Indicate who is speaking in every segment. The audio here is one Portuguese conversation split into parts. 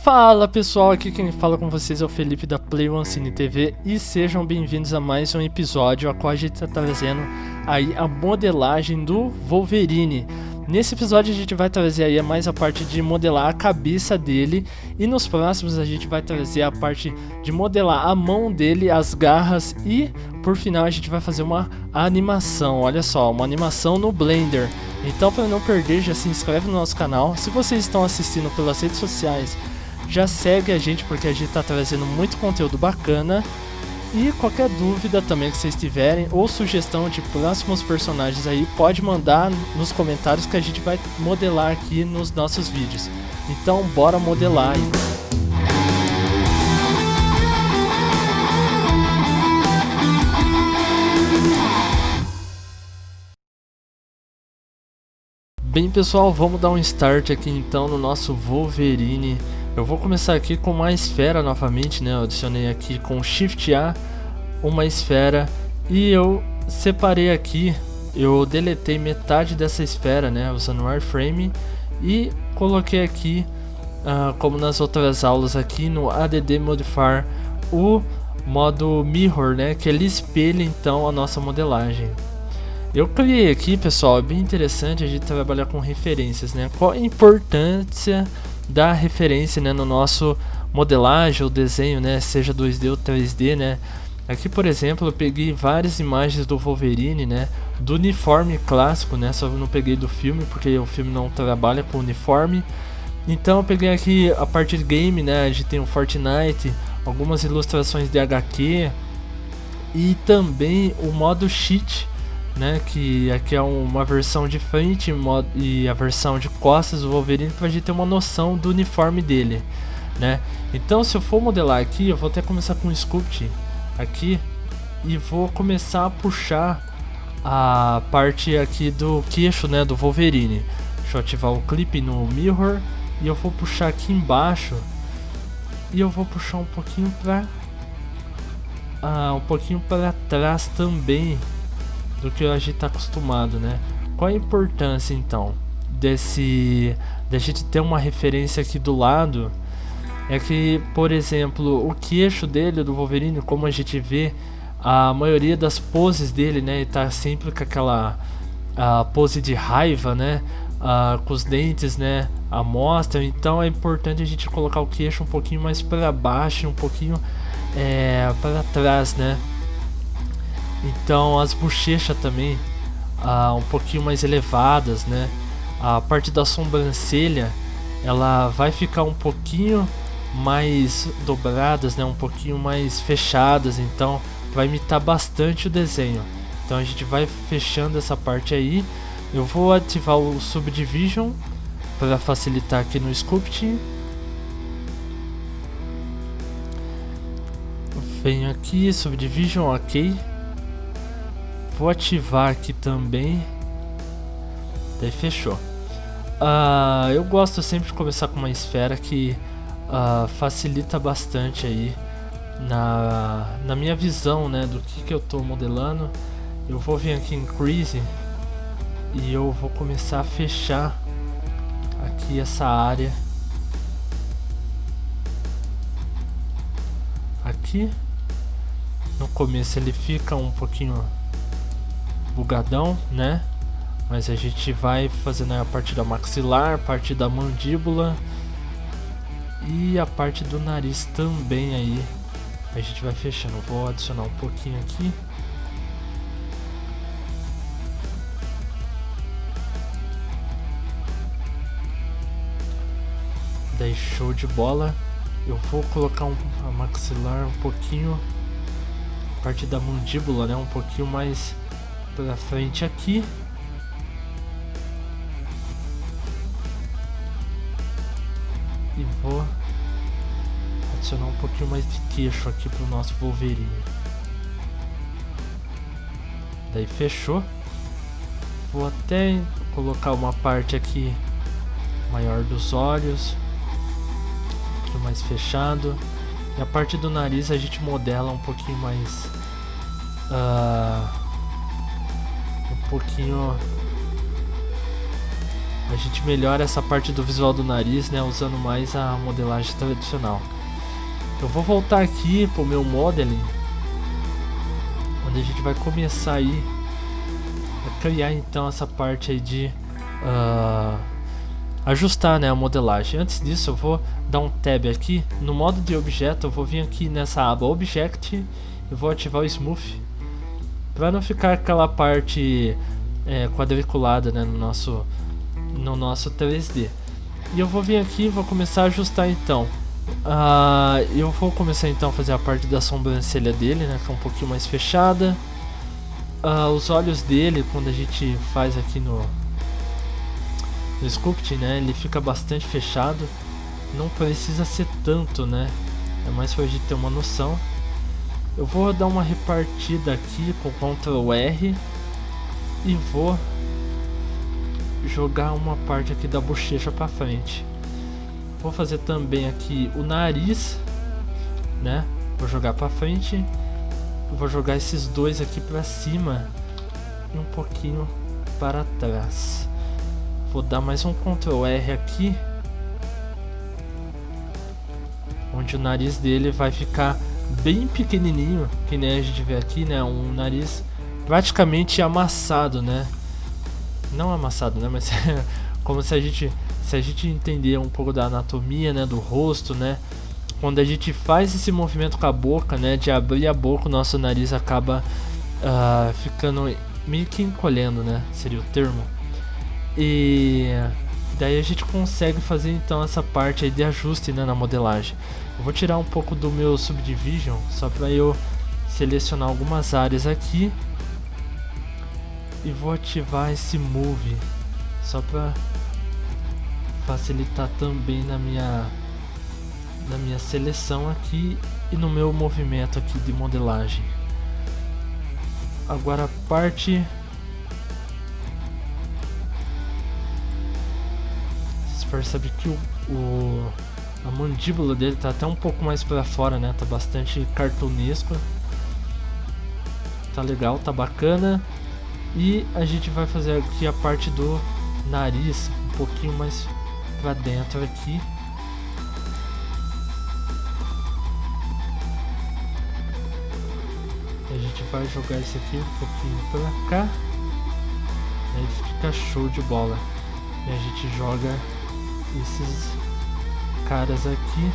Speaker 1: Fala pessoal, aqui quem fala com vocês é o Felipe da Play One Cine TV e sejam bem-vindos a mais um episódio a qual a gente está trazendo aí a modelagem do Wolverine. Nesse episódio a gente vai trazer aí mais a parte de modelar a cabeça dele e nos próximos a gente vai trazer a parte de modelar a mão dele, as garras e por final a gente vai fazer uma animação, olha só, uma animação no Blender. Então para não perder, já se inscreve no nosso canal. Se vocês estão assistindo pelas redes sociais, já segue a gente porque a gente está trazendo muito conteúdo bacana. E qualquer dúvida também que vocês tiverem ou sugestão de próximos personagens aí, pode mandar nos comentários que a gente vai modelar aqui nos nossos vídeos. Então bora modelar aí. Bem pessoal, vamos dar um start aqui então no nosso Wolverine. Eu vou começar aqui com uma esfera novamente, né? Eu adicionei aqui com Shift A uma esfera e eu separei aqui, eu deletei metade dessa esfera, né? Usando o Wireframe e coloquei aqui, como nas outras aulas aqui no ADD Modifier, o modo Mirror, né? Que ele espelha então a nossa modelagem. Eu criei aqui, pessoal, é bem interessante a gente trabalhar com referências, né? Qual a importância da referência, né, no nosso modelagem ou desenho, né, seja 2D ou 3D, né? Aqui, por exemplo, eu peguei várias imagens do Wolverine, né, do uniforme clássico, né? Só não peguei do filme porque o filme não trabalha com uniforme. Então eu peguei aqui a parte de game, né? A gente tem o Fortnite, algumas ilustrações de HQ e também o modo cheat, né, que aqui é uma versão de frente e a versão de costas do Wolverine para a gente ter uma noção do uniforme dele, né? Então se eu for modelar aqui, eu vou até começar com um sculpt aqui e vou começar a puxar a parte aqui do queixo, né, do Wolverine. Deixa eu ativar o clipe no Mirror e eu vou puxar aqui embaixo e eu vou puxar um pouquinho para trás também do que a gente está acostumado, né? Qual a importância então da gente ter uma referência aqui do lado? É que, por exemplo, o queixo dele, do Wolverine, como a gente vê, a maioria das poses dele, né, ele tá sempre com aquela pose de raiva, né, com os dentes, né, à mostra. Então é importante a gente colocar o queixo um pouquinho mais para baixo, um pouquinho para trás, né? Então as bochechas também um pouquinho mais elevadas, né? A parte da sobrancelha ela vai ficar um pouquinho mais dobradas, né? Um pouquinho mais fechadas, então vai imitar bastante o desenho. Então a gente vai fechando essa parte aí. Eu vou ativar o Subdivision para facilitar aqui no Sculpting. Venho aqui, Subdivision, ok. Vou ativar aqui também. Daí fechou. Eu gosto sempre de começar com uma esfera que facilita bastante aí na minha visão, né, do que eu tô modelando. Eu vou vir aqui em Increase e eu vou começar a fechar aqui essa área aqui. No começo ele fica um pouquinho bugadão, né? Mas a gente vai fazendo a parte da maxilar, a parte da mandíbula e a parte do nariz também aí. A gente vai fechando. Vou adicionar um pouquinho aqui. Daí show de bola. Eu vou colocar a maxilar um pouquinho, a parte da mandíbula, né? Um pouquinho mais pra frente aqui. E vou adicionar um pouquinho mais de queixo aqui pro nosso Wolverine. Daí fechou. Vou até colocar uma parte aqui maior dos olhos, um pouquinho mais fechado. E a parte do nariz a gente modela um pouquinho mais a gente melhora essa parte do visual do nariz, né, usando mais a modelagem tradicional. Eu vou voltar aqui pro meu modeling, onde a gente vai começar aí a criar então essa parte aí de ajustar, né, a modelagem. Antes disso eu vou dar um tab aqui no modo de objeto. Eu vou vir aqui nessa aba Object e vou ativar o Smooth para não ficar aquela parte quadriculada, né, no nosso 3D. E eu vou vir aqui e vou começar a ajustar então. Eu vou começar então a fazer a parte da sobrancelha dele, né, que é um pouquinho mais fechada. Os olhos dele, quando a gente faz aqui no sculpt, né, ele fica bastante fechado. Não precisa ser tanto, né, é mais pra gente ter uma noção. Eu vou dar uma repartida aqui com Ctrl R e vou jogar uma parte aqui da bochecha pra frente. Vou fazer também aqui o nariz, né, vou jogar pra frente. Vou jogar esses dois aqui pra cima e um pouquinho para trás. Vou dar mais um Ctrl R aqui, onde o nariz dele vai ficar bem pequenininho, que nem a gente vê aqui, né? Um nariz praticamente amassado, né? Não amassado, né? Mas como se a gente entender um pouco da anatomia, né? Do rosto, né? Quando a gente faz esse movimento com a boca, né? De abrir a boca, o nosso nariz acaba ficando meio que encolhendo, né? Seria o termo. E daí a gente consegue fazer então essa parte aí de ajuste, né, na modelagem. Eu vou tirar um pouco do meu Subdivision só para eu selecionar algumas áreas aqui e vou ativar esse Move só para facilitar também na minha seleção aqui e no meu movimento aqui de modelagem. Agora a parte, percebe que a mandíbula dele tá até um pouco mais para fora, né? Tá bastante cartunesco. Tá legal, tá bacana. E a gente vai fazer aqui a parte do nariz um pouquinho mais para dentro aqui. A gente vai jogar esse aqui um pouquinho para cá. Aí fica show de bola. E a gente joga esses caras aqui.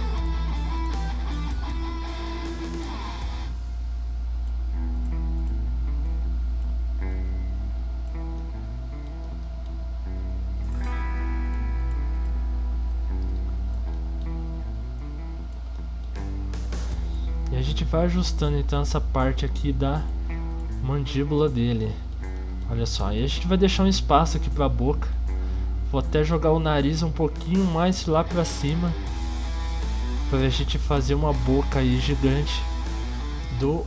Speaker 1: E a gente vai ajustando então essa parte aqui da mandíbula dele. Olha só, e a gente vai deixar um espaço aqui para a boca. Vou até jogar o nariz um pouquinho mais lá pra cima para a gente fazer uma boca aí gigante do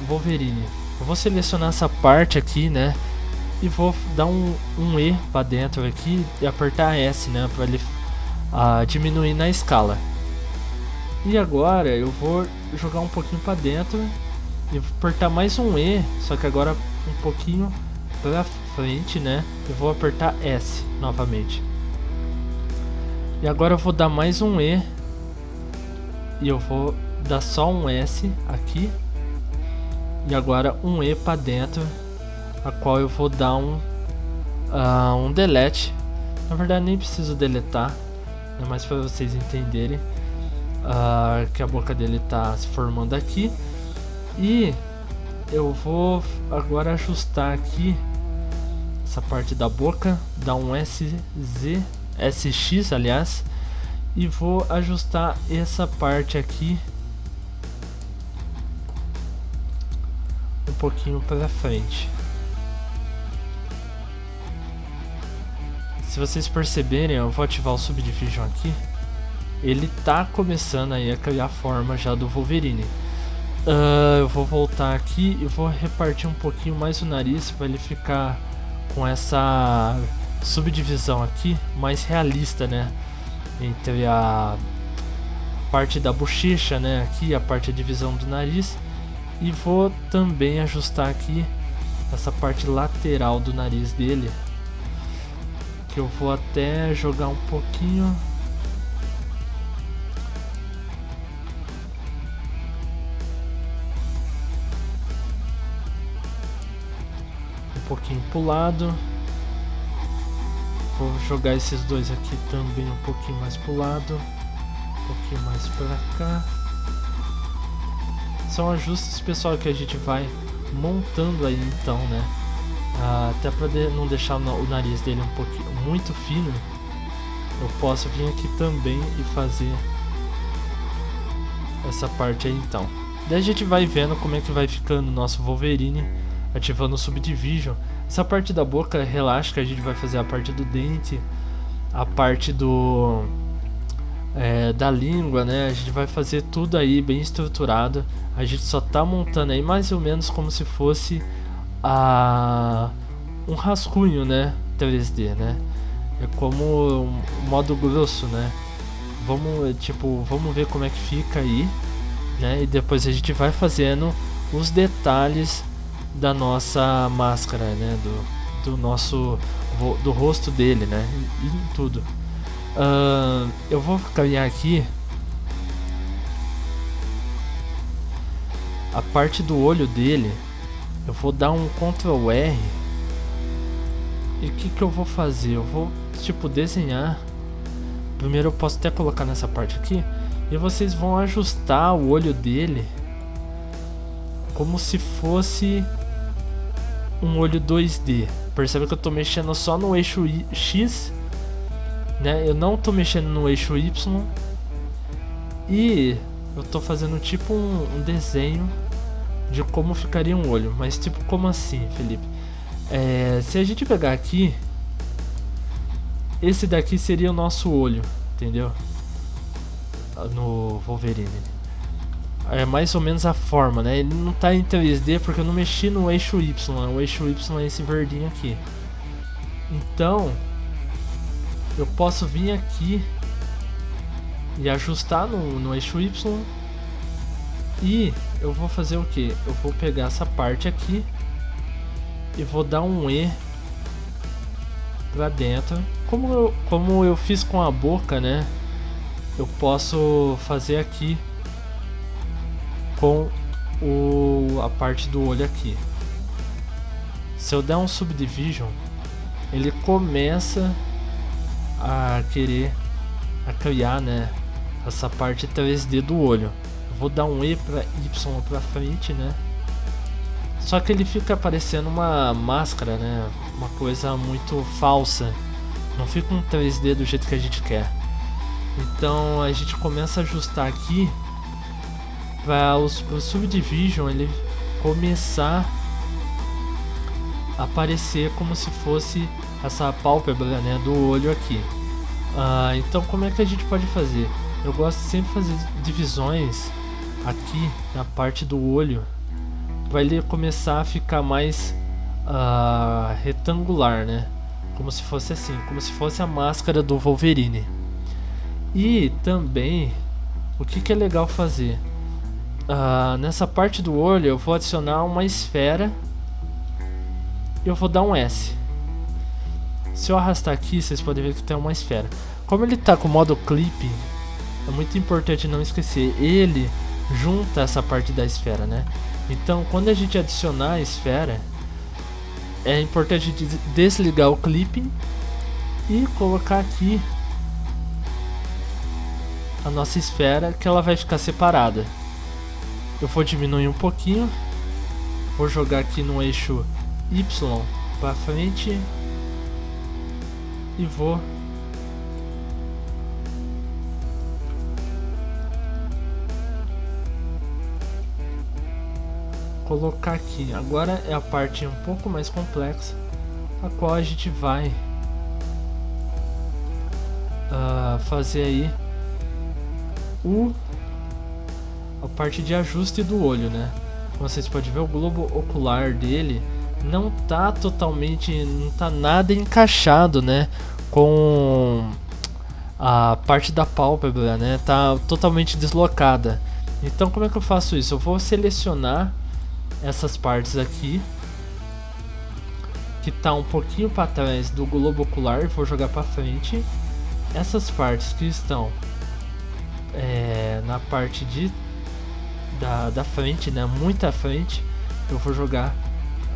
Speaker 1: Wolverine. Eu vou selecionar essa parte aqui, né, e vou dar um E para dentro aqui e apertar S, né, para ele diminuir na escala. E agora eu vou jogar um pouquinho para dentro e vou apertar mais um E, só que agora um pouquinho para frente, né? Eu vou apertar S novamente. E agora eu vou dar mais um E e eu vou dar só um S aqui. E agora um E para dentro, a qual eu vou dar um delete. Na verdade nem preciso deletar, é mais para vocês entenderem que a boca dele tá se formando aqui. E eu vou agora ajustar aqui essa parte da boca, dar um SX, aliás, e vou ajustar essa parte aqui um pouquinho para frente. Se vocês perceberem, eu vou ativar o Subdivision aqui. Ele tá começando aí a criar a forma já do Wolverine. Eu vou voltar aqui e vou repartir um pouquinho mais o nariz para ele ficar com essa subdivisão aqui mais realista, né, entre a parte da bochecha, né, aqui a parte da divisão do nariz, e vou também ajustar aqui essa parte lateral do nariz dele, que eu vou até jogar um pouquinho. Um pouquinho pro lado. Vou jogar esses dois aqui também um pouquinho mais pro lado. Um pouquinho mais pra cá. São ajustes, pessoal, que a gente vai montando aí então, né? Até para não deixar o nariz dele um pouquinho muito fino, eu posso vir aqui também e fazer essa parte aí então. Daí a gente vai vendo como é que vai ficando o nosso Wolverine, ativando o Subdivision. Essa parte da boca, relaxa, que a gente vai fazer a parte do dente, a parte do da língua, né? A gente vai fazer tudo aí bem estruturado. A gente só tá montando aí mais ou menos como se fosse um rascunho, né? 3D, né? É como um modo grosso, né? Vamos ver como é que fica aí, né? E depois a gente vai fazendo os detalhes da nossa máscara, né? Do rosto dele, né? E em tudo. Eu vou caminhar aqui a parte do olho dele. Eu vou dar um Ctrl R. E o que eu vou fazer? Eu vou desenhar. Primeiro eu posso até colocar nessa parte aqui. E vocês vão ajustar o olho dele como se fosse um olho 2D. Percebe que eu tô mexendo só no eixo X, né? Eu não tô mexendo no eixo Y. E eu tô fazendo tipo um desenho de como ficaria um olho. Mas tipo, como assim, Felipe? Se a gente pegar aqui, esse daqui seria o nosso olho, entendeu? No Wolverine. É mais ou menos a forma, né? Ele não tá em 3D porque eu não mexi no eixo Y. O eixo Y é esse verdinho aqui. Então eu posso vir aqui e ajustar no eixo Y. E eu vou fazer o que? Eu vou pegar essa parte aqui e vou dar um E pra dentro. Como eu fiz com a boca, né? Eu posso fazer aqui com a parte do olho aqui. Se eu der um Subdivision, ele começa a querer criar, né, essa parte 3D do olho. Eu vou dar um E para Y pra frente, né? Só que ele fica parecendo uma máscara, né? Uma coisa muito falsa. Não fica um 3D do jeito que a gente quer. Então a gente começa a ajustar aqui para o Subdivision ele começar a aparecer como se fosse essa pálpebra, né, do olho aqui. Então como é que a gente pode fazer? Eu gosto sempre de fazer divisões aqui na parte do olho para ele começar a ficar mais retangular, né? Como se fosse assim, como se fosse a máscara do Wolverine. E também o que é legal fazer? Nessa parte do olho eu vou adicionar uma esfera e eu vou dar um S. Se eu arrastar aqui, vocês podem ver que tem uma esfera. Como ele está com o modo clip, é muito importante não esquecer, ele junta essa parte da esfera, né? Então quando a gente adicionar a esfera, é importante desligar o clipping e colocar aqui a nossa esfera, que ela vai ficar separada. Eu vou diminuir um pouquinho, vou jogar aqui no eixo Y para frente e vou colocar aqui. Agora é a parte um pouco mais complexa, a qual a gente vai fazer aí a parte de ajuste do olho, né? Como vocês podem ver, o globo ocular dele não tá totalmente, não tá nada encaixado, né, com a parte da pálpebra, né? Tá totalmente deslocada. Então como é que eu faço isso? Eu vou selecionar essas partes aqui que tá um pouquinho para trás do globo ocular, vou jogar para frente. Essas partes que estão na parte da frente, né, muito à frente, eu vou jogar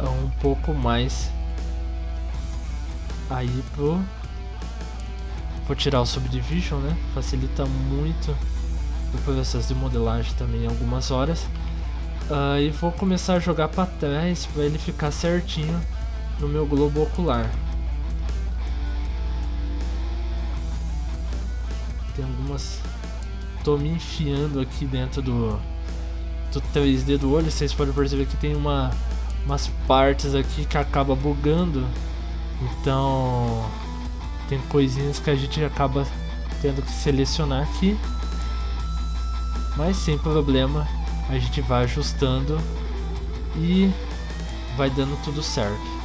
Speaker 1: um pouco mais aí pro... Vou tirar o Subdivision, né, facilita muito o processo de modelagem também em algumas horas. E vou começar a jogar para trás para ele ficar certinho no meu globo ocular. Tem algumas... Tô me enfiando aqui dentro do 3D do olho. Vocês podem perceber que tem umas partes aqui que acaba bugando. Então tem coisinhas que a gente acaba tendo que selecionar aqui. Mas sem problema, a gente vai ajustando e vai dando tudo certo.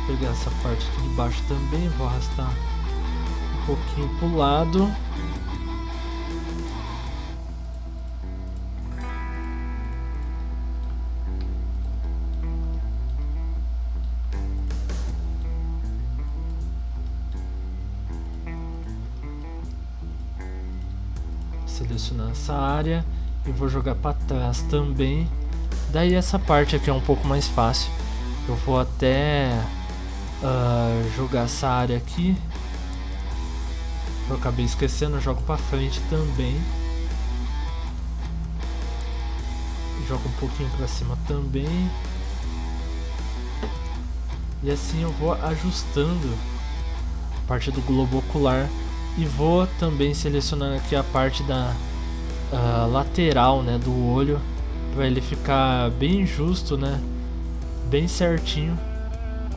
Speaker 1: Vou pegar essa parte aqui de baixo também, vou arrastar um pouquinho pro lado. Selecionar essa área e vou jogar para trás também. Daí essa parte aqui é um pouco mais fácil. Eu vou até jogar essa área aqui. Eu acabei esquecendo, eu jogo para frente também. Jogo um pouquinho para cima também. E assim eu vou ajustando a parte do globo ocular. E vou também selecionar aqui a parte da lateral, né, do olho, para ele ficar bem justo, né, bem certinho,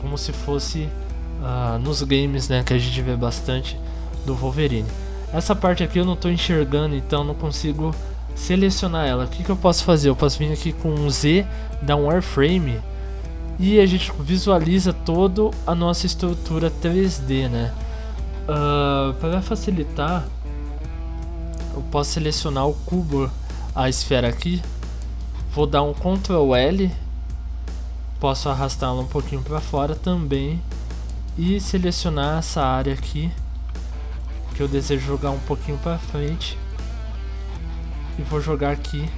Speaker 1: como se fosse nos games, né, que a gente vê bastante do Wolverine. Essa parte aqui eu não estou enxergando, então não consigo selecionar ela. O que eu posso fazer? Eu posso vir aqui com um Z, dar um Wireframe e a gente visualiza toda a nossa estrutura 3D, né. Para facilitar, eu posso selecionar o cubo, a esfera aqui, vou dar um Ctrl L, posso arrastá-la um pouquinho para fora também e selecionar essa área aqui que eu desejo jogar um pouquinho para frente e vou jogar aqui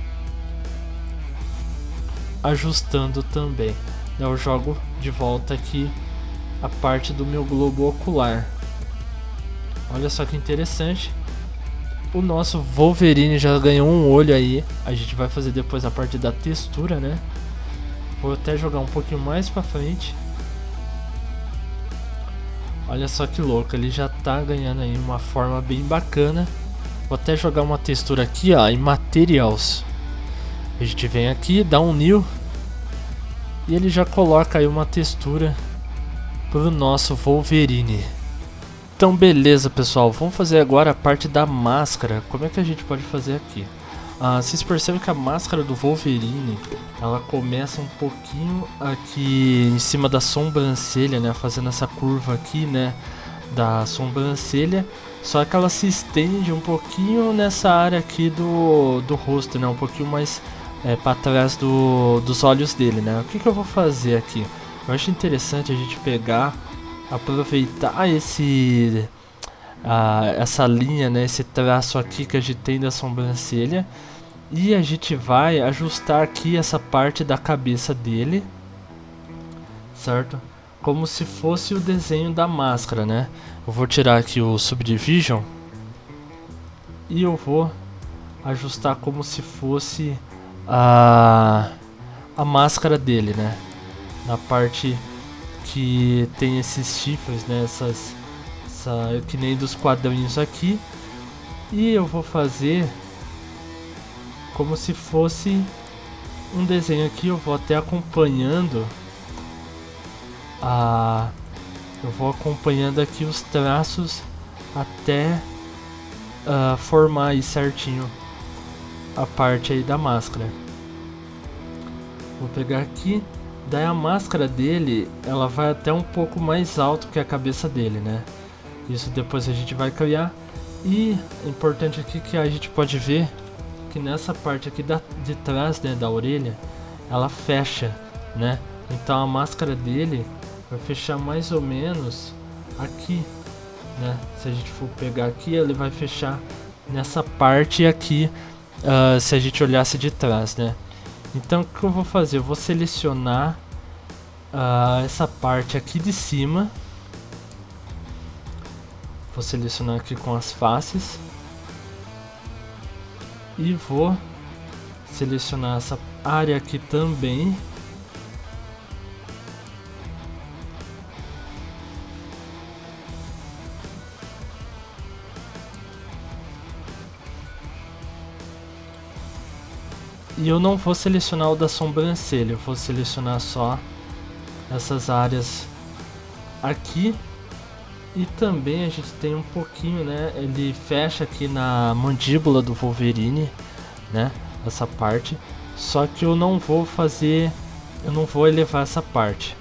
Speaker 1: ajustando também. Eu jogo de volta aqui a parte do meu globo ocular. Olha só que interessante. O nosso Wolverine já ganhou um olho aí. A gente vai fazer depois a parte da textura, né? Vou até jogar um pouquinho mais pra frente. Olha só que louco, ele já tá ganhando aí uma forma bem bacana. Vou até jogar uma textura aqui, ó, em Materials. A gente vem aqui, dá um New e ele já coloca aí uma textura pro nosso Wolverine. Então beleza, pessoal, vamos fazer agora a parte da máscara. Como é que a gente pode fazer aqui? Vocês percebem que a máscara do Wolverine, ela começa um pouquinho aqui em cima da sobrancelha, né, fazendo essa curva aqui, né, da sobrancelha. Só que ela se estende um pouquinho nessa área aqui do rosto, né, um pouquinho mais para trás dos olhos dele, né. O que eu vou fazer aqui? Eu acho interessante a gente pegar, aproveitar essa linha, né, esse traço aqui que a gente tem da sobrancelha, e a gente vai ajustar aqui essa parte da cabeça dele, certo? Como se fosse o desenho da máscara, né? Eu vou tirar aqui o Subdivision e eu vou ajustar como se fosse a máscara dele, né? Na parte que tem esses chifres, né, que nem dos quadrinhos aqui, e eu vou fazer como se fosse um desenho aqui. Eu vou até acompanhando eu vou acompanhando aqui os traços até formar aí certinho a parte aí da máscara. Vou pegar aqui. Daí a máscara dele, ela vai até um pouco mais alto que a cabeça dele, né? Isso depois a gente vai criar. E é importante aqui que a gente pode ver que nessa parte aqui de trás, né, da orelha, ela fecha, né? Então a máscara dele vai fechar mais ou menos aqui, né? Se a gente for pegar aqui, ele vai fechar nessa parte aqui, se a gente olhasse de trás, né? Então o que eu vou fazer? Eu vou selecionar essa parte aqui de cima. Vou selecionar aqui com as faces. E vou selecionar essa área aqui também. E eu não vou selecionar o da sobrancelha, eu vou selecionar só essas áreas aqui. E também a gente tem um pouquinho, né, ele fecha aqui na mandíbula do Wolverine, né, essa parte. Só que eu não vou fazer, eu não vou elevar essa parte.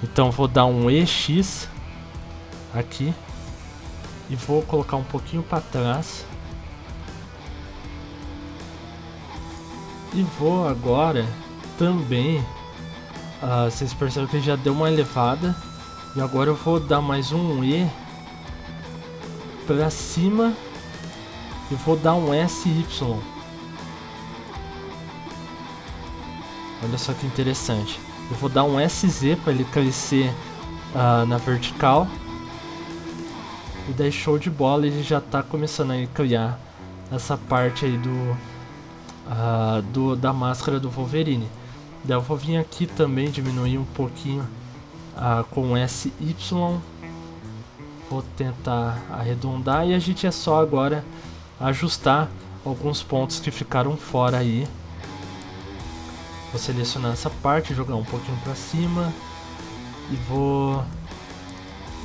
Speaker 1: Então vou dar um EX aqui e vou colocar um pouquinho para trás. E vou agora também, vocês percebem que já deu uma elevada. E agora eu vou dar mais um E pra cima e vou dar um SY. Olha só que interessante. Eu vou dar um SZ para ele crescer na vertical. E daí show de bola, ele já tá começando a criar essa parte aí da máscara do Wolverine. Daí eu vou vir aqui também diminuir um pouquinho com SY. Vou tentar arredondar e a gente é só agora ajustar alguns pontos que ficaram fora aí. Vou selecionar essa parte, jogar um pouquinho para cima e vou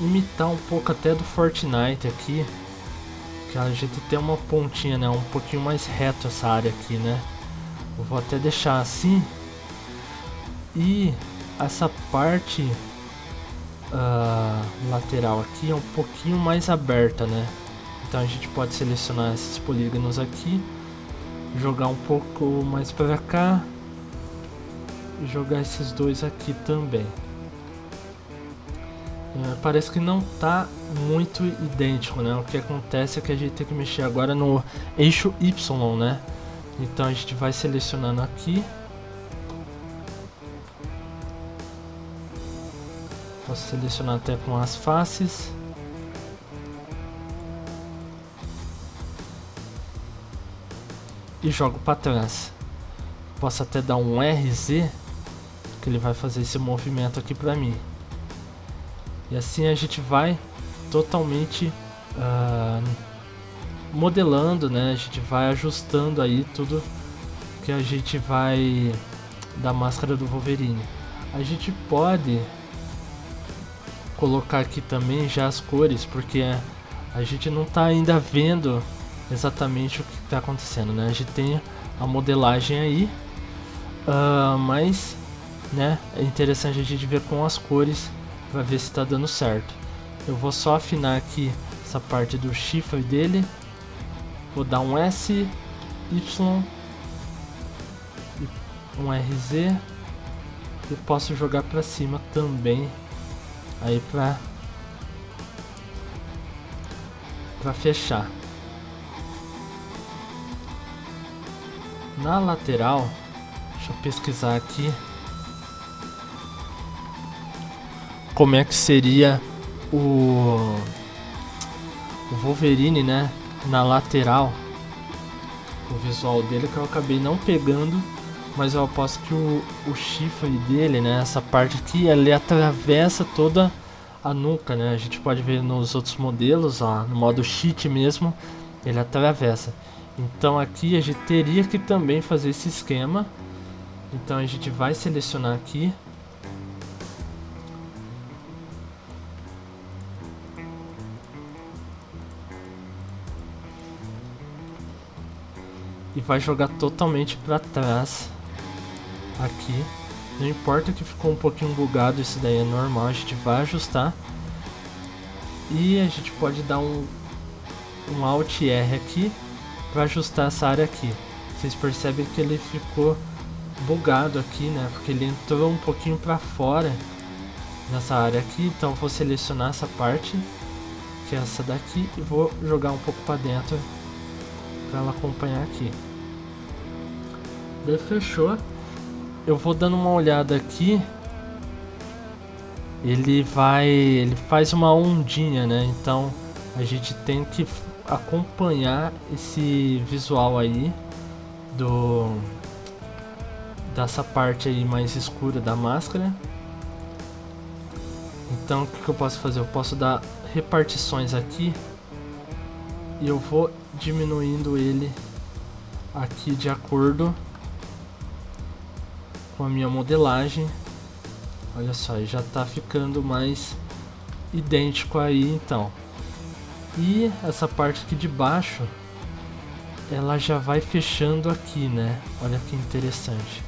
Speaker 1: imitar um pouco até do Fortnite aqui, que a gente tem uma pontinha, né, um pouquinho mais reto essa área aqui, né. Eu vou até deixar assim e essa parte lateral aqui é um pouquinho mais aberta, né. Então a gente pode selecionar esses polígonos aqui, jogar um pouco mais para cá e jogar esses dois aqui também. Parece que não tá muito idêntico, né? O que acontece é que a gente tem que mexer agora no eixo Y, né? Então a gente vai selecionando aqui. Posso selecionar até com as faces. E jogo para trás. Posso até dar um RZ, que ele vai fazer esse movimento aqui para mim. E assim a gente vai totalmente modelando, né? A gente vai ajustando aí tudo que a gente vai da máscara do Wolverine. A gente pode colocar aqui também já as cores, porque a gente não está ainda vendo exatamente o que está acontecendo, né? A gente tem a modelagem aí, mas, né, é interessante a gente ver com as cores para ver se está dando certo. Eu vou só afinar aqui essa parte do chifre dele. Vou dar um S, Y, um RZ e posso jogar para cima também aí para fechar. Na lateral, deixa eu pesquisar aqui como é que seria o Wolverine, né, na lateral, o visual dele, que eu acabei não pegando, mas eu aposto que o chifre dele, né, essa parte aqui, ele atravessa toda a nuca, né, a gente pode ver nos outros modelos, ó, no modo cheat mesmo, ele atravessa. Então aqui a gente teria que também fazer esse esquema, então a gente vai selecionar aqui. E vai jogar totalmente para trás aqui. Não importa que ficou um pouquinho bugado, isso daí é normal, a gente vai ajustar. E a gente pode dar um Alt R aqui para ajustar essa área aqui. Vocês percebem que ele ficou bugado aqui, né? Porque ele entrou um pouquinho para fora nessa área aqui, então vou selecionar essa parte, que é essa daqui, e vou jogar um pouco para dentro para ela acompanhar aqui. Daí fechou. Eu vou dando uma olhada aqui. Ele faz uma ondinha, né? Então a gente tem que acompanhar esse visual aí dessa parte aí mais escura da máscara. Então o que eu posso fazer? Eu posso dar repartições aqui e eu vou diminuindo ele aqui de acordo com a minha modelagem. Olha só, já tá ficando mais idêntico aí então. E essa parte aqui de baixo, ela já vai fechando aqui, né? Olha que interessante.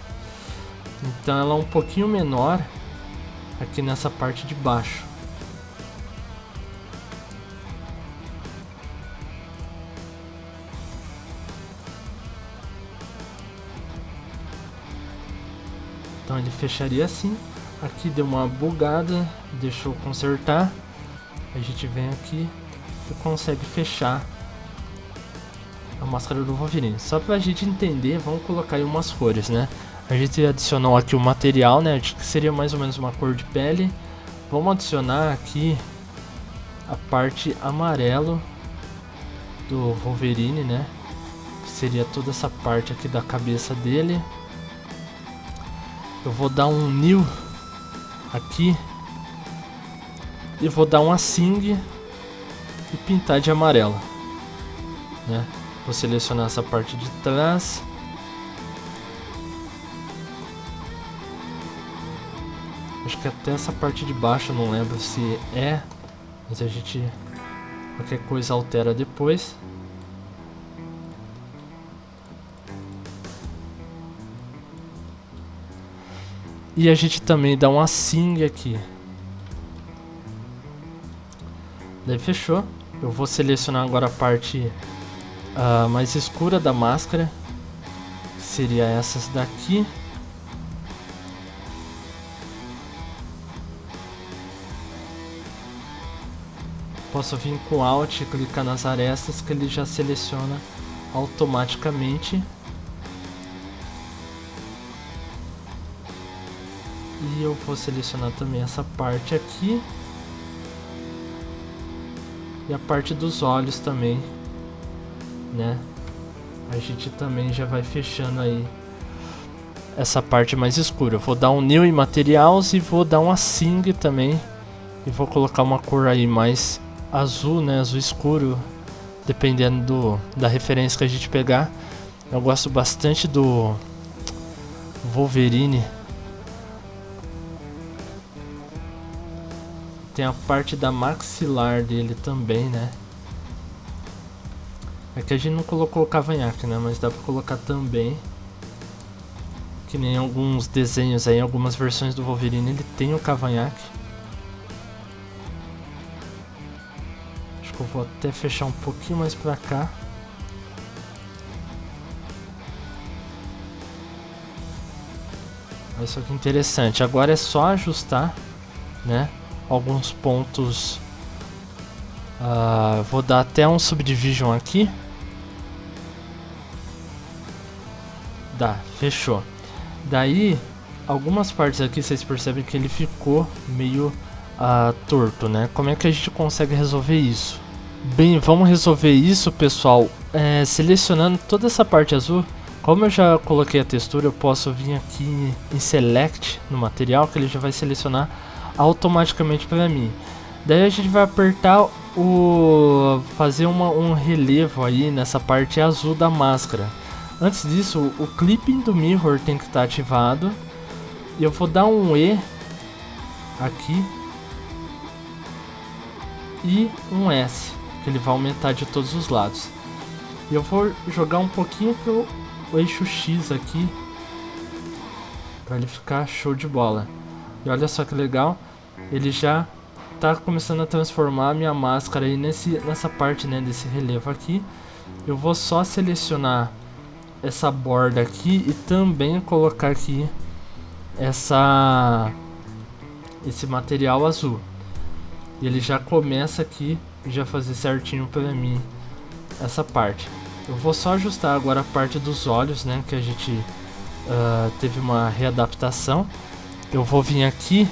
Speaker 1: Então ela é um pouquinho menor aqui nessa parte de baixo. Então ele fecharia assim. Aqui deu uma bugada, deixa eu consertar. A gente vem aqui e consegue fechar a máscara do Wolverine. Só pra gente entender, vamos colocar aí umas cores, né? A gente adicionou aqui o material, né? Acho que seria mais ou menos uma cor de pele. Vamos adicionar aqui a parte amarelo do Wolverine, né? Que seria toda essa parte aqui da cabeça dele. Eu vou dar um new aqui e vou dar um asing e pintar de amarelo, né? Vou selecionar essa parte de trás. Acho que até essa parte de baixo, eu não lembro se é, mas a gente qualquer coisa altera depois. E a gente também dá um asing aqui. Daí fechou. Eu vou selecionar agora a parte mais escura da máscara, que seria essas daqui. Posso vir com Alt e clicar nas arestas que ele já seleciona automaticamente. E eu vou selecionar também essa parte aqui. E a parte dos olhos também, né? A gente também já vai fechando aí essa parte mais escura. Eu vou dar um New em Materials e vou dar um Asing também. E vou colocar uma cor aí mais azul, né? Azul escuro, dependendo da referência que a gente pegar. Eu gosto bastante do Wolverine. Tem a parte da maxilar dele também, né? É que a gente não colocou o cavanhaque, né? Mas dá pra colocar também. Que nem alguns desenhos aí, algumas versões do Wolverine, ele tem o cavanhaque. Acho que eu vou até fechar um pouquinho mais pra cá. Olha só que interessante. Agora é só ajustar, né? Alguns pontos. Vou dar até um subdivision aqui. Dá, fechou. Daí, algumas partes aqui vocês percebem que ele ficou meio torto, né? Como é que a gente consegue resolver isso? Bem, vamos resolver isso, pessoal, selecionando toda essa parte azul. Como eu já coloquei a textura, eu posso vir aqui em Select no material, que ele já vai selecionar automaticamente para mim. Daí a gente vai apertar fazer um relevo aí nessa parte azul da máscara. Antes disso, o clipping do mirror tem que estar ativado. E eu vou dar um E aqui e um S, que ele vai aumentar de todos os lados. E eu vou jogar um pouquinho pro eixo X aqui, para ele ficar show de bola. E olha só que legal, ele já tá começando a transformar a minha máscara aí nessa parte, né, desse relevo aqui. Eu vou só selecionar essa borda aqui e também colocar aqui esse material azul. E ele já começa aqui já fazer certinho para mim essa parte. Eu vou só ajustar agora a parte dos olhos, né, que a gente teve uma readaptação. Eu vou vir aqui,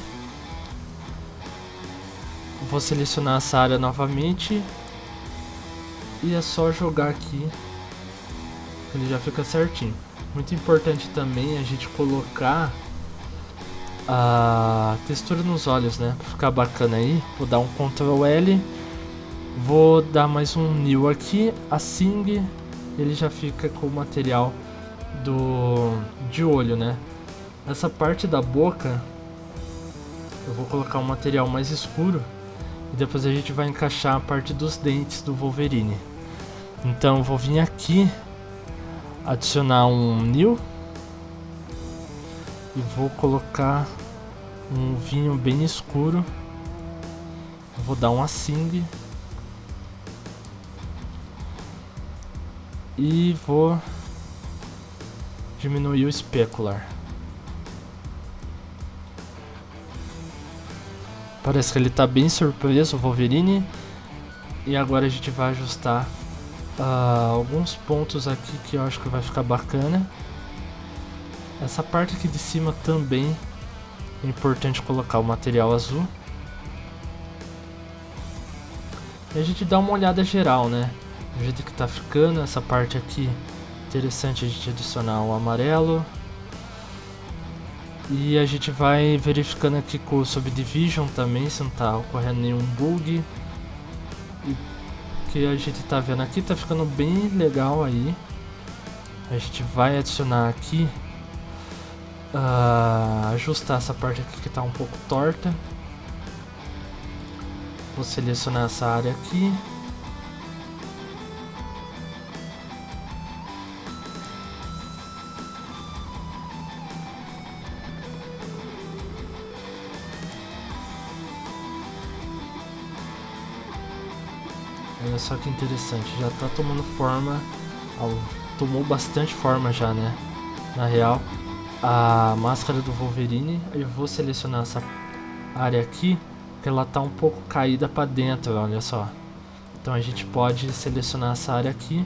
Speaker 1: vou selecionar essa área novamente e é só jogar aqui, ele já fica certinho. Muito importante também a gente colocar a textura nos olhos, né, pra ficar bacana aí. Vou dar um Ctrl L, vou dar mais um New aqui, assim ele já fica com o material de olho, né. Essa parte da boca eu vou colocar um material mais escuro e depois a gente vai encaixar a parte dos dentes do Wolverine. Então eu vou vir aqui, adicionar um New e vou colocar um vinho bem escuro. Eu vou dar um assim e vou diminuir o specular. Parece que ele tá bem surpreso, o Wolverine. E agora a gente vai ajustar alguns pontos aqui que eu acho que vai ficar bacana. Essa parte aqui de cima também é importante colocar o material azul. E a gente dá uma olhada geral, né? Do jeito que tá ficando, essa parte aqui, interessante a gente adicionar o amarelo. E a gente vai verificando aqui com o Subdivision também, se não tá ocorrendo nenhum bug. E que a gente tá vendo aqui, tá ficando bem legal aí. A gente vai adicionar aqui, ajustar essa parte aqui que tá um pouco torta. Vou selecionar essa área aqui. Olha só que interessante, já tá tomando forma, tomou bastante forma já, né? Na real, a máscara do Wolverine, eu vou selecionar essa área aqui, que ela tá um pouco caída para dentro, olha só. Então a gente pode selecionar essa área aqui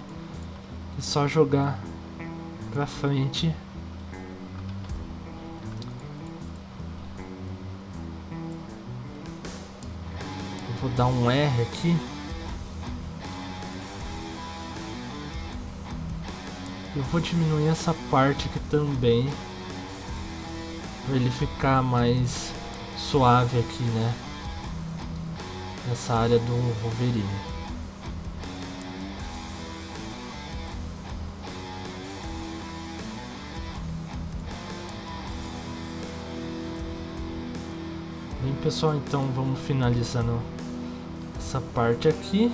Speaker 1: e só jogar pra frente. Eu vou dar um R aqui. Eu vou diminuir essa parte aqui também, para ele ficar mais suave aqui, né? Nessa área do Wolverine. Bem, pessoal, então vamos finalizando essa parte aqui.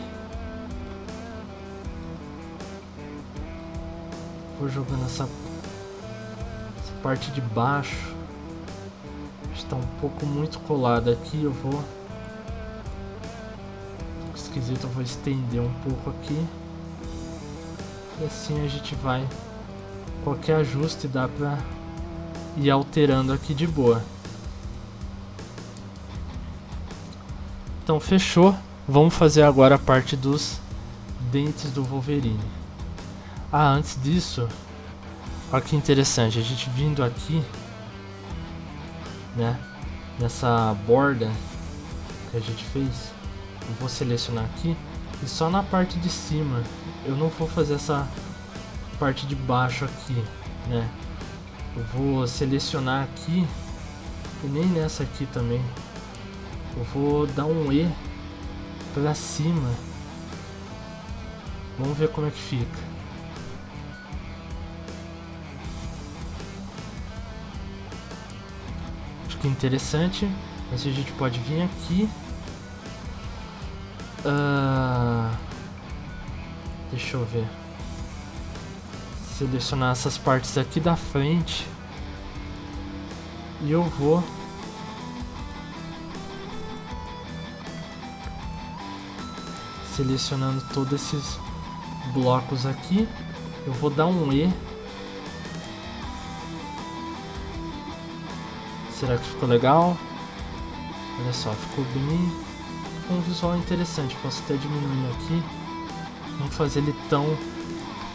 Speaker 1: Vou jogando essa parte de baixo, está um pouco muito colada aqui. Eu vou, esquisito, eu vou estender um pouco aqui e assim a gente vai, qualquer ajuste dá pra ir alterando aqui de boa. Então fechou, vamos fazer agora a parte dos dentes do Wolverine. Antes disso, olha que interessante, a gente vindo aqui, né, nessa borda que a gente fez, eu vou selecionar aqui e só na parte de cima, eu não vou fazer essa parte de baixo aqui, né, eu vou selecionar aqui e nem nessa aqui também, eu vou dar um E pra cima, vamos ver como é que fica. Que interessante, mas a gente pode vir aqui, deixa eu ver, selecionar essas partes aqui da frente e eu vou selecionando todos esses blocos aqui. Eu vou dar um E Será que ficou legal? Olha só, ficou bem com um visual interessante. Posso até diminuir aqui. Vamos fazer ele tão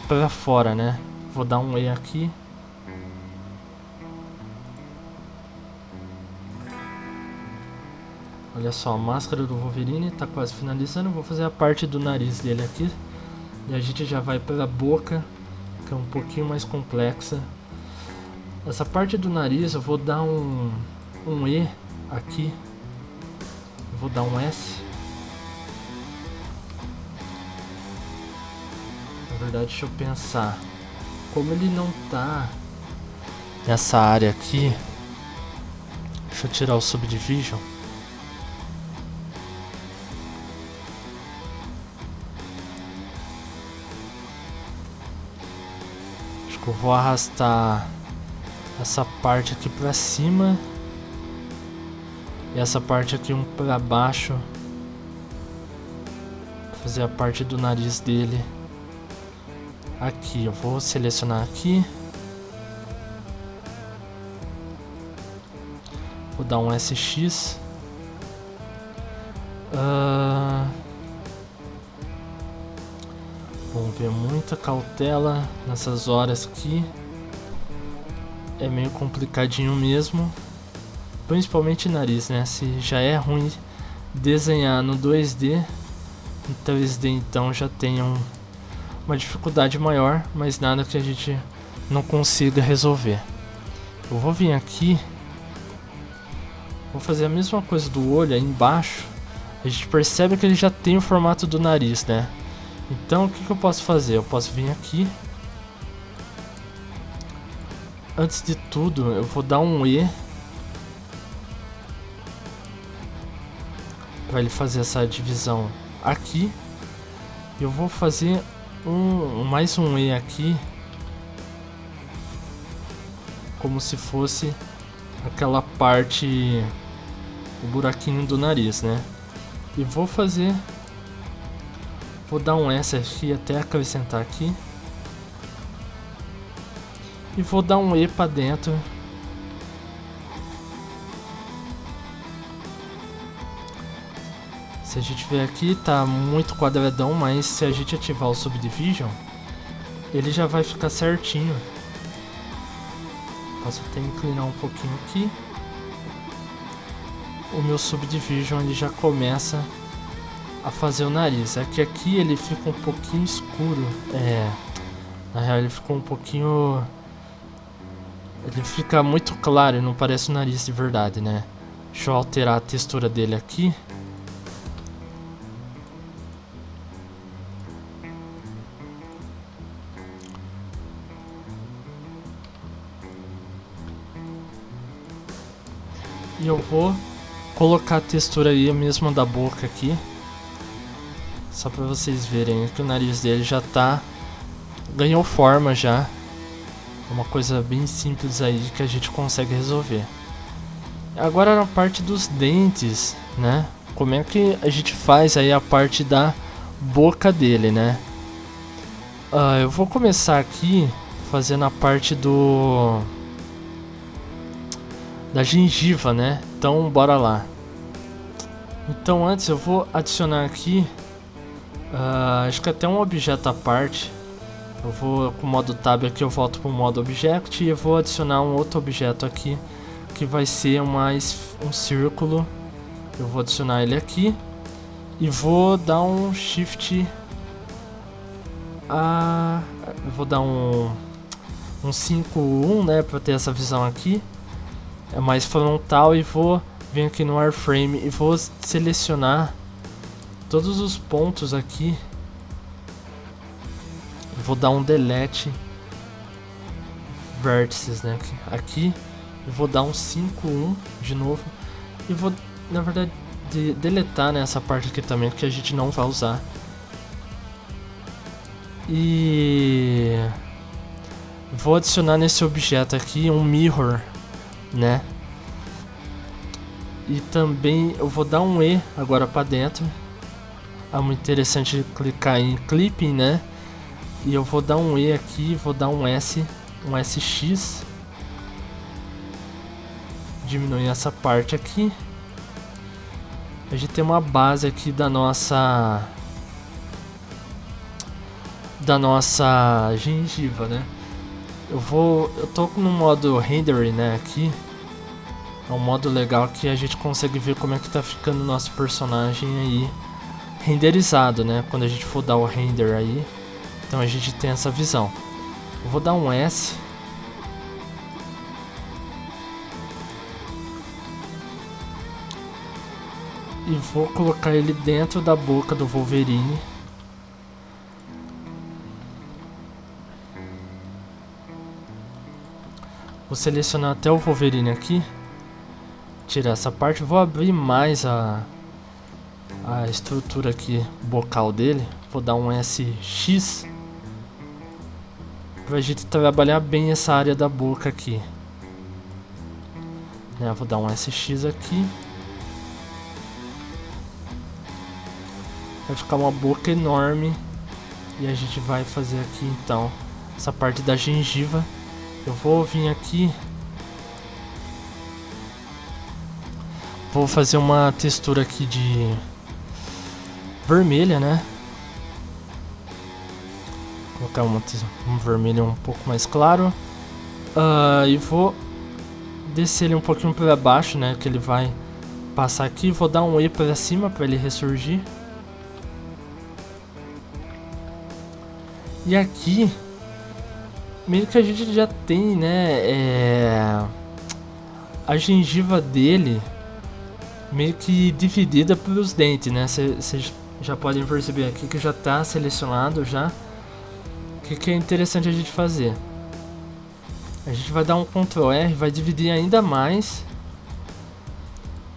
Speaker 1: pra fora, né? Vou dar um E aqui. Olha só, a máscara do Wolverine tá quase finalizando. Vou fazer a parte do nariz dele aqui. E a gente já vai pela boca, que é um pouquinho mais complexa. Essa parte do nariz eu vou dar um E aqui. Vou dar um S. Na verdade, deixa eu pensar. Como ele não tá nessa área aqui, deixa eu tirar o Subdivision. Acho que eu vou arrastar essa parte aqui pra cima e essa parte aqui um pra baixo. Vou fazer a parte do nariz dele aqui. Eu vou selecionar aqui. Vou dar um SX. Vamos ver, muita cautela nessas horas aqui. É meio complicadinho mesmo. Principalmente nariz, né? Se já é ruim desenhar no 2D, no 3D então já tem uma dificuldade maior, mas nada que a gente não consiga resolver. Eu vou vir aqui. Vou fazer a mesma coisa do olho aí embaixo. A gente percebe que ele já tem o formato do nariz, né? Então o que eu posso fazer? Eu posso vir aqui. Antes de tudo, eu vou dar um E para ele fazer essa divisão aqui. Eu vou fazer mais um E aqui, como se fosse aquela parte, o buraquinho do nariz, né? E vou dar um S aqui até acrescentar aqui. E vou dar um E para dentro. Se a gente ver aqui, tá muito quadradão, mas se a gente ativar o Subdivision, ele já vai ficar certinho. Posso até inclinar um pouquinho aqui. O meu Subdivision ele já começa a fazer o nariz. É que aqui ele fica um pouquinho escuro. Na real ele ficou um pouquinho... Ele fica muito claro e não parece o nariz de verdade, né? Deixa eu alterar a textura dele aqui. E eu vou colocar a textura aí mesmo da boca aqui. Só pra vocês verem que o nariz dele já ganhou forma já. É uma coisa bem simples aí que a gente consegue resolver. Agora na parte dos dentes, né? Como é que a gente faz aí a parte da boca dele, né? Eu vou começar aqui fazendo a parte da gengiva, né? Então bora lá. Então antes eu vou adicionar aqui, acho que até um objeto à parte. Eu vou com o modo tab aqui, eu volto para o modo object e eu vou adicionar um outro objeto aqui que vai ser um círculo. Eu vou adicionar ele aqui e vou dar um shift eu vou dar um 5.1, né, para ter essa visão aqui. É mais frontal e vou vir aqui no Wireframe e vou selecionar todos os pontos aqui. Vou dar um delete vértices, né? Aqui eu vou dar um 5.1 de novo e vou, na verdade, deletar nessa parte aqui também, que a gente não vai usar. E vou adicionar nesse objeto aqui um mirror, né? E também eu vou dar um E agora para dentro. É muito interessante clicar em Clipping, né? E eu vou dar um E aqui, vou dar um SX diminuir essa parte aqui. A gente tem uma base aqui da nossa gengiva, né? Eu tô no modo rendering, né, aqui. É um modo legal que a gente consegue ver como é que tá ficando o nosso personagem aí renderizado, né? Quando a gente for dar o render aí, então a gente tem essa visão. Eu vou dar um S. E vou colocar ele dentro da boca do Wolverine. Vou selecionar até o Wolverine aqui. Tirar essa parte. Vou abrir mais a estrutura aqui bocal dele. Vou dar um SX. Pra gente trabalhar bem essa área da boca aqui. Vou dar um SX aqui. Vai ficar uma boca enorme. E a gente vai fazer aqui então essa parte da gengiva. Eu vou vir aqui. Vou fazer uma textura aqui de vermelha, né? Vou colocar um vermelho um pouco mais claro. E vou descer ele um pouquinho para baixo, né? Que ele vai passar aqui. Vou dar um E para cima para ele ressurgir. E aqui, meio que a gente já tem, né? A gengiva dele meio que dividida pelos dentes, né? Vocês já podem perceber aqui que já está selecionado já. O que é interessante a gente fazer? A gente vai dar um Ctrl R, vai dividir ainda mais.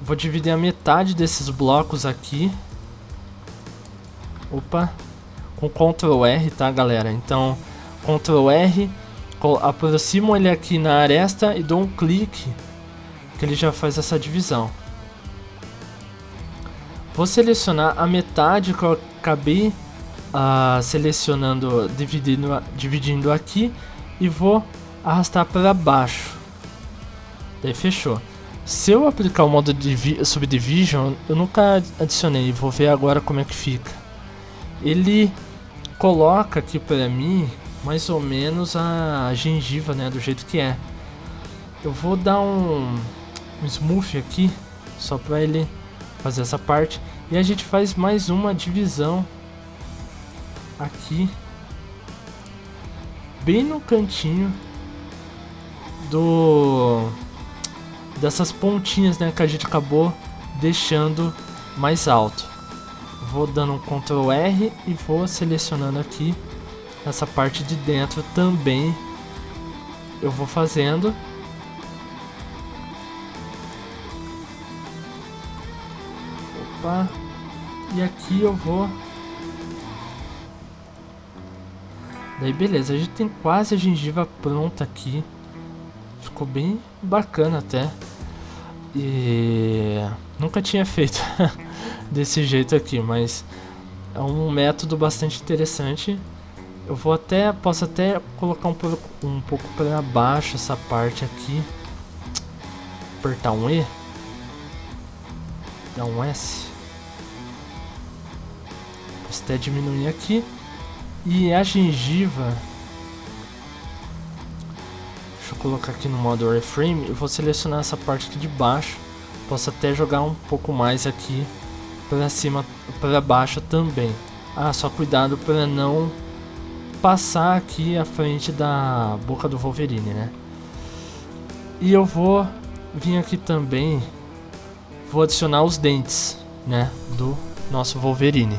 Speaker 1: Vou dividir a metade desses blocos aqui. Opa! Com Ctrl R, tá, galera? Então, Ctrl R, aproximo ele aqui na aresta e dou um clique, que ele já faz essa divisão. Vou selecionar a metade que eu acabei selecionando, dividindo aqui, e vou arrastar para baixo. Daí fechou. Se eu aplicar o modo de Subdivision, eu nunca adicionei, vou ver agora como é que fica. Ele coloca aqui para mim mais ou menos a gengiva, né, do jeito que é. Eu vou dar um smooth aqui, só para ele fazer essa parte. E a gente faz mais uma divisão aqui, bem no cantinho dessas pontinhas, né, que a gente acabou deixando mais alto. Vou dando um Ctrl R e vou selecionando aqui essa parte de dentro também. Eu vou fazendo. Opa. E aqui eu vou. Daí beleza, a gente tem quase a gengiva pronta aqui. Ficou bem bacana até. E nunca tinha feito desse jeito aqui, mas é um método bastante interessante. Eu posso até colocar um pouco para baixo essa parte aqui. Apertar um E, dar um S. Posso até diminuir aqui. E a gengiva, deixa eu colocar aqui no modo Wireframe. Eu vou selecionar essa parte aqui de baixo. Posso até jogar um pouco mais aqui para cima, para baixo também. Só cuidado para não passar aqui à frente da boca do Wolverine, né? E eu vou vir aqui também, vou adicionar os dentes, né, do nosso Wolverine.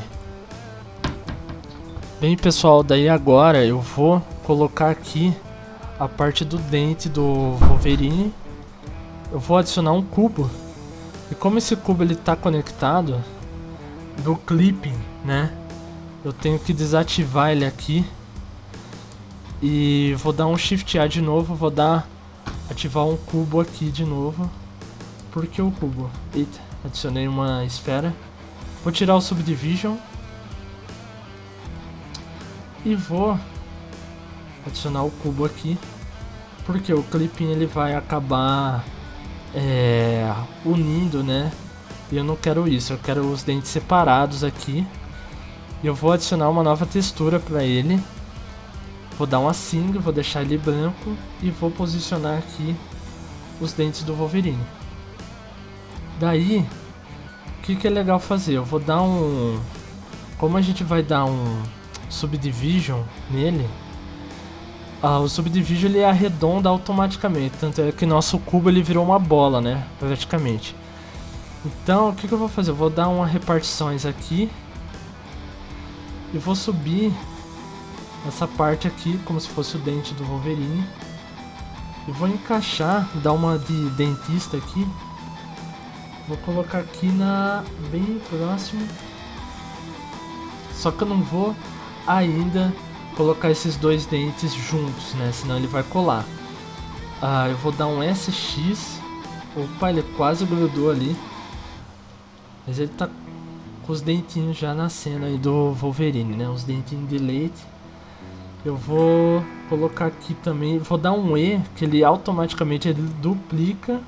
Speaker 1: Bem, pessoal, daí agora eu vou colocar aqui a parte do dente do Wolverine. Eu vou adicionar um cubo. E como esse cubo ele tá conectado do clipping, né? Eu tenho que desativar ele aqui. E vou dar um Shift A de novo, ativar um cubo aqui de novo. Por que o cubo? Eita, adicionei uma esfera. Vou tirar o Subdivision. E vou adicionar o cubo aqui, porque o clipping ele vai acabar unindo, né? E eu não quero isso, eu quero os dentes separados aqui. E eu vou adicionar uma nova textura para ele. Vou dar um assim, vou deixar ele branco e vou posicionar aqui os dentes do Wolverine. Daí, o que é legal fazer? Eu vou dar um... Como a gente vai dar um Subdivision nele, o Subdivision ele arredonda automaticamente. Tanto é que nosso cubo ele virou uma bola, né? Praticamente. Então, o que eu vou fazer? Eu vou dar uma repartições aqui. E vou subir essa parte aqui, como se fosse o dente do Wolverine. E vou encaixar, dar uma de dentista aqui. Vou colocar aqui bem próximo. Só que eu não vou ainda colocar esses dois dentes juntos, né? Senão ele vai colar. Eu vou dar um SX. Opa, ele quase grudou ali. Mas ele tá com os dentinhos já nascendo aí do Wolverine, né? Os dentinhos de leite. Eu vou colocar aqui também, vou dar um E, que ele automaticamente ele duplica.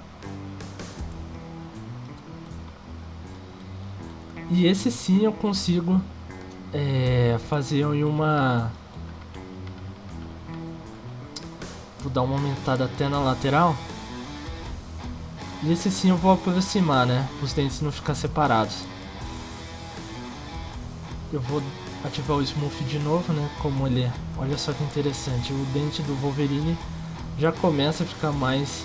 Speaker 1: E esse sim eu consigo fazer em uma... Vou dar uma aumentada até na lateral. E esse sim eu vou aproximar, né? Os dentes não ficar separados. Eu vou ativar o Smooth de novo, né? Como ele é. Olha só que interessante. O dente do Wolverine já começa a ficar mais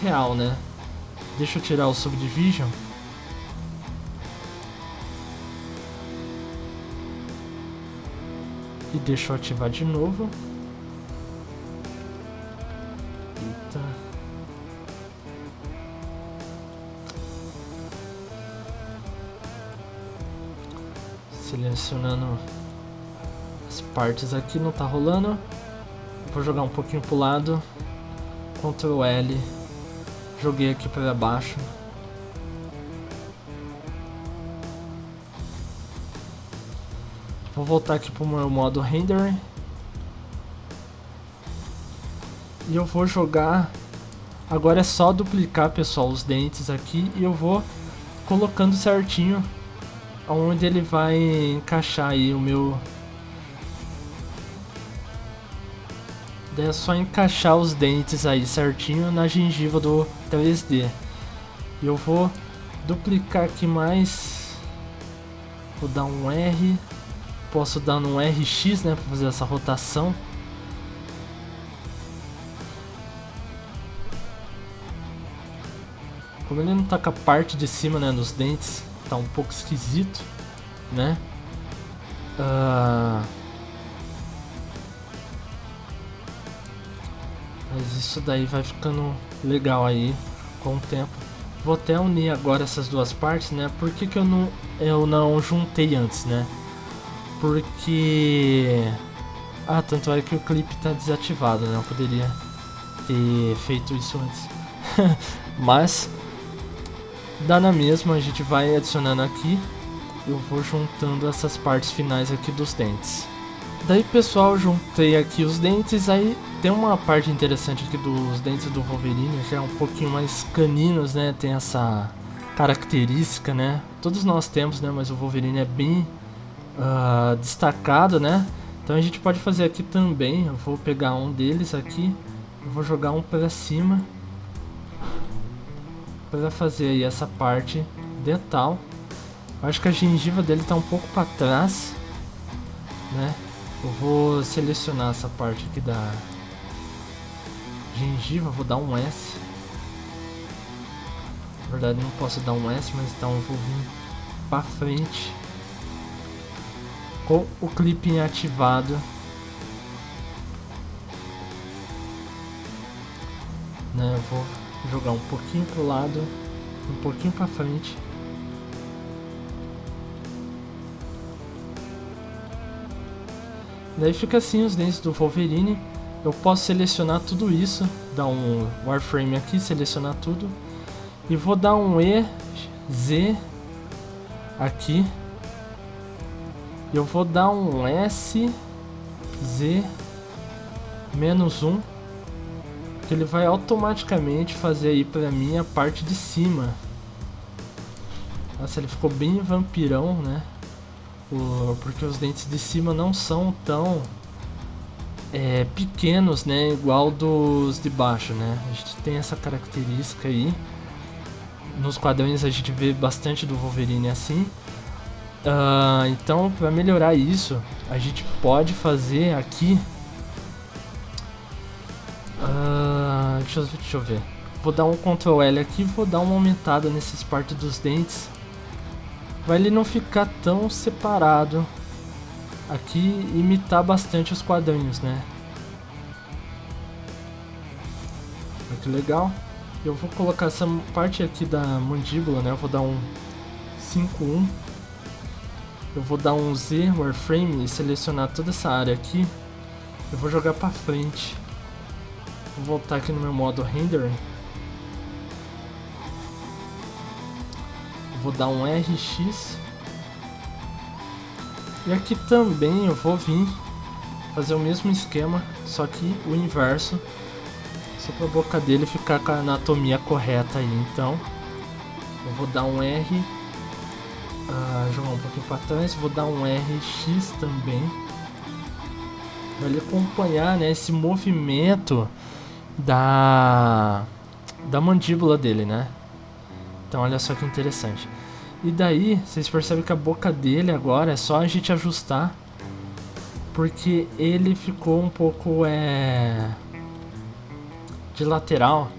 Speaker 1: real, né? Deixa eu tirar o Subdivision. E deixa eu ativar de novo. Eita. Selecionando as partes aqui, não tá rolando. Vou jogar um pouquinho pro lado. Ctrl L. Joguei aqui para baixo. Vou voltar aqui pro meu modo render. E eu vou jogar. Agora é só duplicar, pessoal, os dentes aqui. E eu vou colocando certinho onde ele vai encaixar aí o meu... Daí é só encaixar os dentes aí certinho na gengiva do 3D. E eu vou duplicar aqui mais. Vou dar um R. Posso dar um RX, né, para fazer essa rotação. Como ele não tá com a parte de cima, né, dos dentes, tá um pouco esquisito, né? Mas isso daí vai ficando legal aí com o tempo. Vou até unir agora essas duas partes, né? Por que eu não juntei antes, né? Porque... tanto é que o clipe tá desativado, né? Eu poderia ter feito isso antes. Mas... dá na mesma, a gente vai adicionando aqui. Eu vou juntando essas partes finais aqui dos dentes. Daí, pessoal, juntei aqui os dentes. Aí tem uma parte interessante aqui dos dentes do Wolverine, que é um pouquinho mais caninos, né? Tem essa característica, né? Todos nós temos, né? Mas o Wolverine é bem destacado, né? Então a gente pode fazer aqui também. Eu vou pegar um deles aqui. Eu vou jogar um para cima para fazer aí essa parte dental. Eu acho que a gengiva dele tá um pouco para trás, né? Eu vou selecionar essa parte aqui da gengiva, vou dar um S. Na verdade não posso dar um S, mas então eu vou vir para frente com o clipping ativado, né? Eu vou jogar um pouquinho pro lado, um pouquinho para frente. Daí fica assim os dentes do Wolverine. Eu posso selecionar tudo isso, dar um wireframe aqui, selecionar tudo. E vou dar um E, Z aqui. Eu vou dar um S, Z, -1. que ele vai automaticamente fazer aí pra mim a parte de cima. Nossa, ele ficou bem vampirão, né? Porque os dentes de cima não são tão pequenos, né? Igual dos de baixo, né? A gente tem essa característica aí. Nos quadrinhos a gente vê bastante do Wolverine assim. Então, para melhorar isso, a gente pode fazer aqui. Deixa eu ver. Vou dar um Ctrl L aqui, vou dar uma aumentada nessas partes dos dentes. Vai ele não ficar tão separado aqui, imitar bastante os quadrinhos, né? Olha que legal. Eu vou colocar essa parte aqui da mandíbula, né? Eu vou dar um 5-1. Eu vou dar um Z Warframe e selecionar toda essa área aqui. Eu vou jogar pra frente. Vou voltar aqui no meu modo Rendering. Vou dar um RX. E aqui também eu vou vir fazer o mesmo esquema, só que o inverso. Só para a boca dele ficar com a anatomia correta aí. Então eu vou dar um R, jogar um pouquinho para trás, vou dar um RX também, para ele acompanhar, né, esse movimento da mandíbula dele, né? Então olha só que interessante. E daí vocês percebem que a boca dele agora é só a gente ajustar, porque ele ficou um pouco de lateral.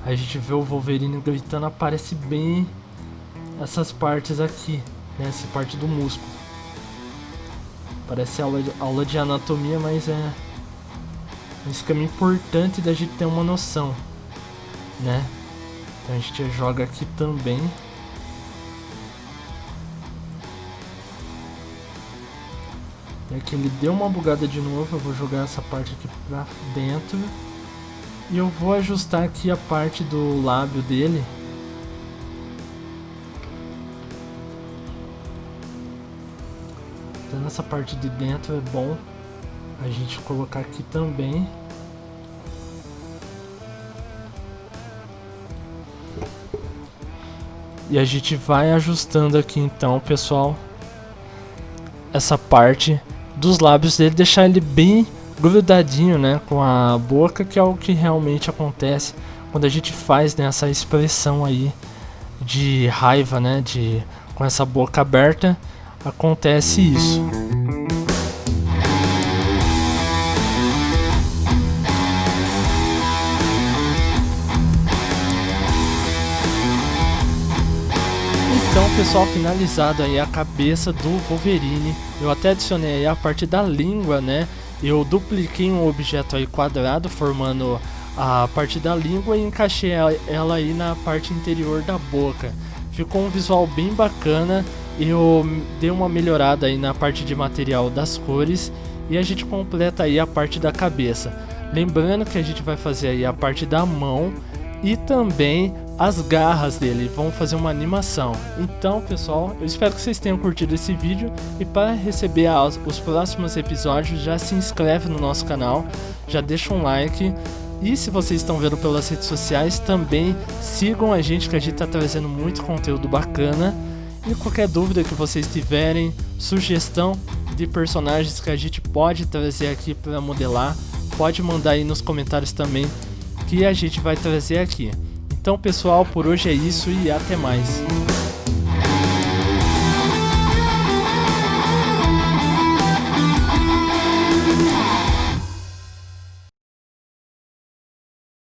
Speaker 1: A gente vê o Wolverine gritando, aparece bem essas partes aqui, né? Essa parte do músculo. Parece aula de anatomia, mas é um esquema importante da gente ter uma noção, né? Então a gente joga aqui também. É que ele deu uma bugada de novo, eu vou jogar essa parte aqui pra dentro. E eu vou ajustar aqui a parte do lábio dele. Então nessa parte de dentro é bom a gente colocar aqui também. E a gente vai ajustando aqui então, pessoal, essa parte dos lábios dele, deixar ele bem grudadinho, né, com a boca, que é o que realmente acontece quando a gente faz, né, essa expressão aí de raiva, né, com essa boca aberta, acontece isso. Então, pessoal, finalizado aí a cabeça do Wolverine. Eu até adicionei aí a parte da língua, né? Eu dupliquei um objeto aí quadrado, formando a parte da língua, e encaixei ela aí na parte interior da boca. Ficou um visual bem bacana. Eu dei uma melhorada aí na parte de material das cores, e a gente completa aí a parte da cabeça. Lembrando que a gente vai fazer aí a parte da mão e também as garras dele, vamos fazer uma animação. Então, pessoal, eu espero que vocês tenham curtido esse vídeo, e para receber os próximos episódios, já se inscreve no nosso canal, já deixa um like, e se vocês estão vendo pelas redes sociais, também sigam a gente, que a gente está trazendo muito conteúdo bacana. E qualquer dúvida que vocês tiverem, sugestão de personagens que a gente pode trazer aqui para modelar, pode mandar aí nos comentários também, que a gente vai trazer aqui. Então, pessoal, por hoje é isso e até mais.